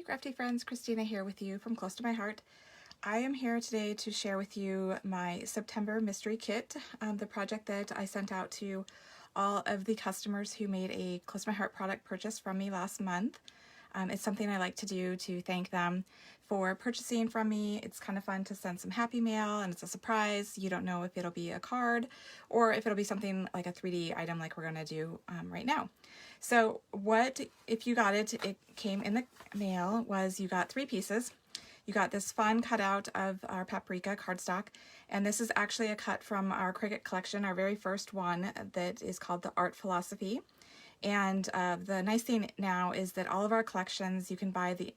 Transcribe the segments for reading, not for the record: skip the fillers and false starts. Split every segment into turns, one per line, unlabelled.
crafty friends, Christina here with you from Close to My Heart. I am here today to share with you my September mystery kit, the project that I sent out to all of the customers who made a Close to My Heart product purchase from me last month. It's something I like to do to thank them for purchasing from me. It's kind of fun to send some happy mail, and it's a surprise. You don't know if it'll be a card or if it'll be something like a 3D item like we're going to do right now. So if you got it, it came in the mail, was you got 3 pieces. You got this fun cutout of our paprika cardstock, and this is actually a cut from our Cricut collection, our very first one, that is called the Art Philosophy. And the nice thing now is that all of our collections, you can buy the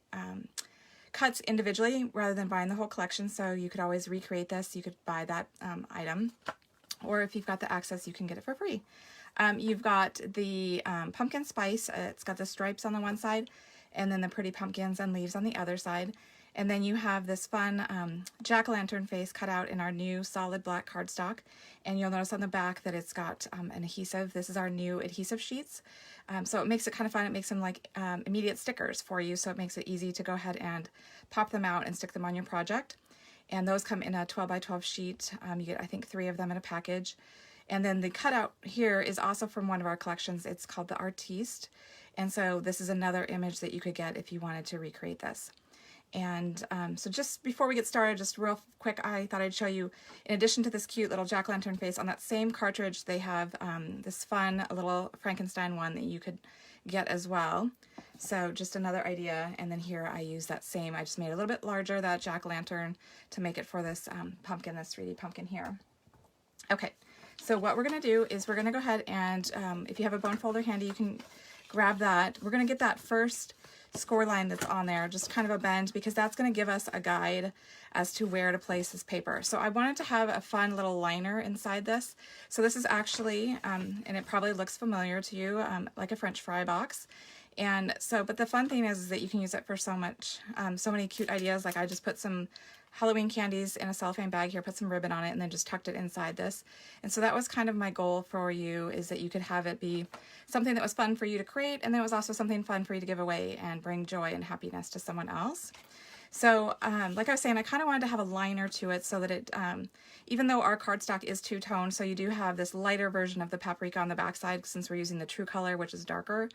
cuts individually rather than buying the whole collection, so you could always recreate this. You could buy that item, or if you've got the access, you can get it for free. You've got the pumpkin spice. It's got the stripes on the one side, and then the pretty pumpkins and leaves on the other side. And then you have this fun jack-o'-lantern face cut out in our new solid black cardstock. And you'll notice on the back that it's got an adhesive. This is our new adhesive sheets. So it makes it kind of fun. It makes them like immediate stickers for you. So it makes it easy to go ahead and pop them out and stick them on your project. And those come in a 12 by 12 sheet. You get, I think, 3 of them in a package. And then the cutout here is also from one of our collections. It's called the Artiste. And so this is another image that you could get if you wanted to recreate this. And so just before we get started, just real quick, I thought I'd show you, in addition to this cute little jack-o'-lantern face, on that same cartridge they have this fun little Frankenstein one that you could get as well. So just another idea. And then here I use that same, I just made it a little bit larger, that jack-o'-lantern, to make it for this pumpkin, this 3D pumpkin here. Okay, so what we're going to do is we're going to go ahead and, if you have a bone folder handy, you can grab that. We're going to get that first score line that's on there, just kind of a bend, because that's going to give us a guide as to where to place this paper. So I wanted to have a fun little liner inside this. So this is actually, and it probably looks familiar to you, like a French fry box. And so, but the fun thing is that you can use it for so much, so many cute ideas. Like I just put some Halloween candies in a cellophane bag here, put some ribbon on it, and then just tucked it inside this. And so that was kind of my goal for you, is that you could have it be something that was fun for you to create, and then it was also something fun for you to give away and bring joy and happiness to someone else. So like I was saying, I kind of wanted to have a liner to it so that it, even though our cardstock is two-tone, so you do have this lighter version of the paprika on the backside, since we're using the true color, which is darker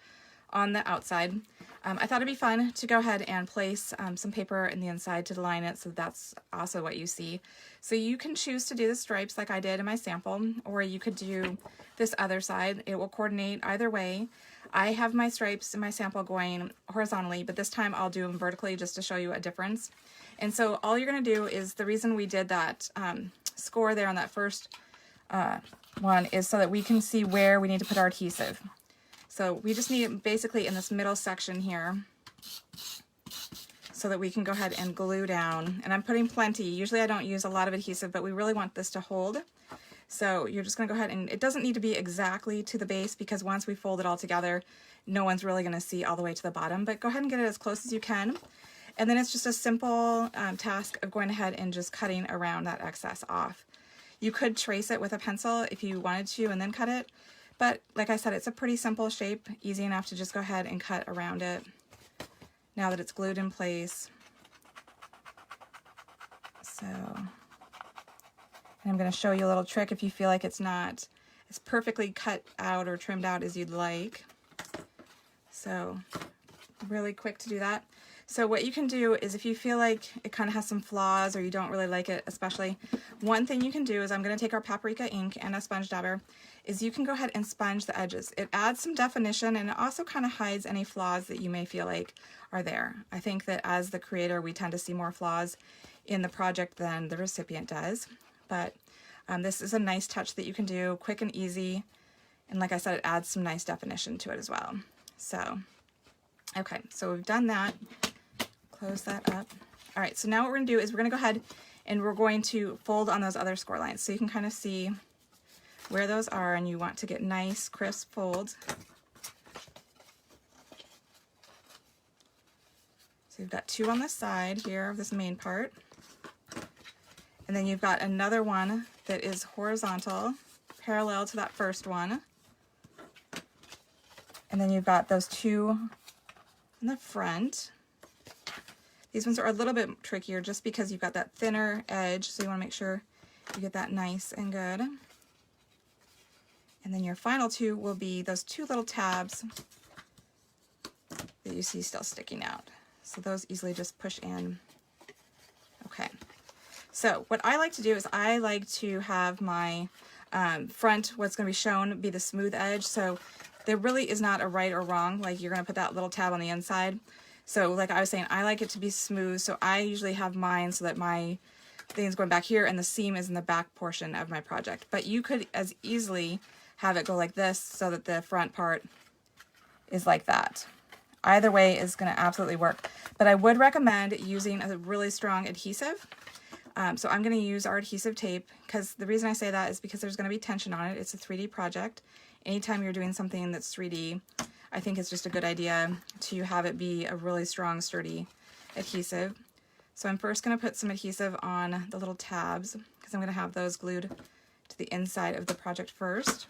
on the outside. I thought it'd be fun to go ahead and place some paper in the inside to line it, so that's also what you see. So you can choose to do the stripes like I did in my sample, or you could do this other side. It will coordinate either way. I have my stripes in my sample going horizontally, but this time I'll do them vertically just to show you a difference. And so all you're going to do is, the reason we did that score there on that first one is so that we can see where we need to put our adhesive. So we just need it basically in this middle section here so that we can go ahead and glue down. And I'm putting plenty. Usually I don't use a lot of adhesive, but we really want this to hold. So you're just going to go ahead, and it doesn't need to be exactly to the base, because once we fold it all together, no one's really going to see all the way to the bottom. But go ahead and get it as close as you can. And then it's just a simple task of going ahead and just cutting around that excess off. You could trace it with a pencil if you wanted to and then cut it. But like I said, it's a pretty simple shape, easy enough to just go ahead and cut around it now that it's glued in place. So, and I'm going to show you a little trick if you feel like it's not as perfectly cut out or trimmed out as you'd like. So, really quick to do that. So what you can do is, if you feel like it kind of has some flaws or you don't really like it especially, one thing you can do is, I'm going to take our paprika ink and a sponge dabber, is you can go ahead and sponge the edges. It adds some definition, and it also kind of hides any flaws that you may feel like are there. I think that as the creator, we tend to see more flaws in the project than the recipient does. But this is a nice touch that you can do, quick and easy. And like I said, it adds some nice definition to it as well. So, okay, so we've done that. Close that up. All right, so now what we're going to do is we're going to go ahead and we're going to fold on those other score lines. So you can kind of see where those are, and you want to get nice, crisp folds. So you've got 2 on the side here of this main part. And then you've got another one that is horizontal, parallel to that first one. And then you've got those 2 in the front. These ones are a little bit trickier just because you've got that thinner edge, so you want to make sure you get that nice and good. And then your final two will be those two little tabs that you see still sticking out. So those easily just push in. Okay. So what I like to do is I like to have my front, what's going to be shown, be the smooth edge. So there really is not a right or wrong. Like, you're going to put that little tab on the inside. So like I was saying, I like it to be smooth. So I usually have mine so that my thing is going back here and the seam is in the back portion of my project. But you could as easily have it go like this so that the front part is like that. Either way is going to absolutely work. But I would recommend using a really strong adhesive. So I'm going to use our adhesive tape, because the reason I say that is because there's going to be tension on it. It's a 3D project. Anytime you're doing something that's 3D, I think it's just a good idea to have it be a really strong, sturdy adhesive. So I'm first going to put some adhesive on the little tabs, because I'm going to have those glued to the inside of the project first.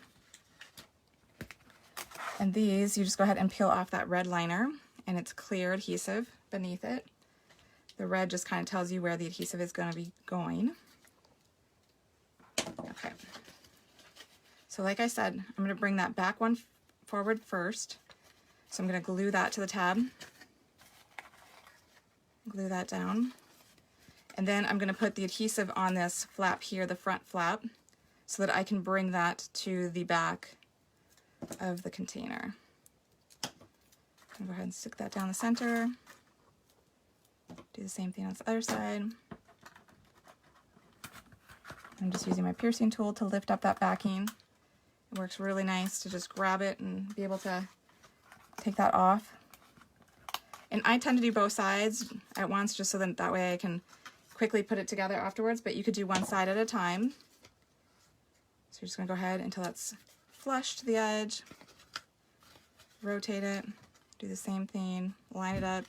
And these, you just go ahead and peel off that red liner, and it's clear adhesive beneath it. The red just kind of tells you where the adhesive is going to be going. Okay. So like I said, I'm going to bring that back one forward first. So I'm going to glue that to the tab. Glue that down. And then I'm going to put the adhesive on this flap here, the front flap, so that I can bring that to the back of the container. I'm going to go ahead and stick that down the center. Do the same thing on the other side. I'm just using my piercing tool to lift up that backing. It works really nice to just grab it and be able to take that off. And I tend to do both sides at once, just so that way I can quickly put it together afterwards, but you could do one side at a time. So you're just going to go ahead until that's flush to the edge, rotate it, do the same thing, line it up,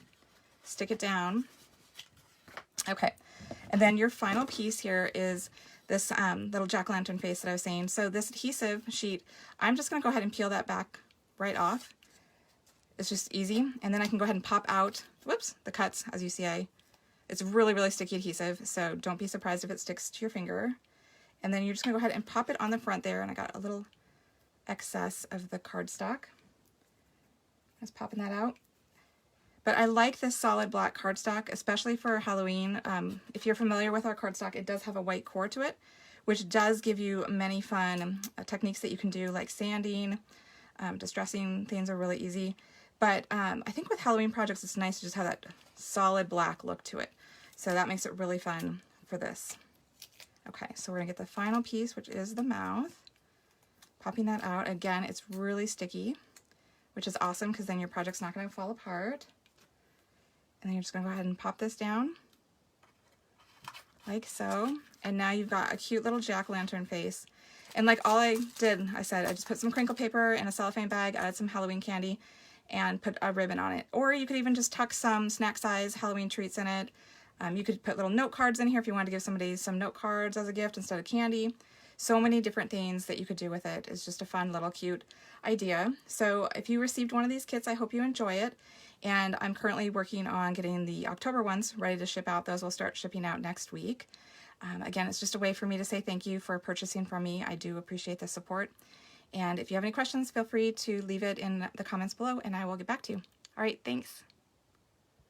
stick it down. Okay, and then your final piece here is this little jack-o'-lantern face that I was saying. So this adhesive sheet, I'm just going to go ahead and peel that back right off. It's just easy, and then I can go ahead and pop out, whoops, the cuts, as you see. It's really, really sticky adhesive, so don't be surprised if it sticks to your finger. And then you're just going to go ahead and pop it on the front there, and I got a little excess of the cardstock. Just popping that out. But I like this solid black cardstock, especially for Halloween. If you're familiar with our cardstock, it does have a white core to it, which does give you many fun techniques that you can do, like sanding. Distressing things are really easy. But I think with Halloween projects, it's nice to just have that solid black look to it. So that makes it really fun for this. Okay, so we're going to get the final piece, which is the mouth. Popping that out. Again, it's really sticky, which is awesome because then your project's not going to fall apart. And then you're just going to go ahead and pop this down like so. And now you've got a cute little jack-o'-lantern face. And like all I did, I just put some crinkle paper in a cellophane bag, added some Halloween candy, and put a ribbon on it. Or you could even just tuck some snack size Halloween treats in it. You could put little note cards in here if you wanted to give somebody some note cards as a gift instead of candy. So many different things that you could do with it. It's just a fun little cute idea. So if you received one of these kits, I hope you enjoy it. And I'm currently working on getting the October ones ready to ship out. Those will start shipping out next week. Again, it's just a way for me to say thank you for purchasing from me. I do appreciate the support. And if you have any questions, feel free to leave it in the comments below and I will get back to you. All right, thanks.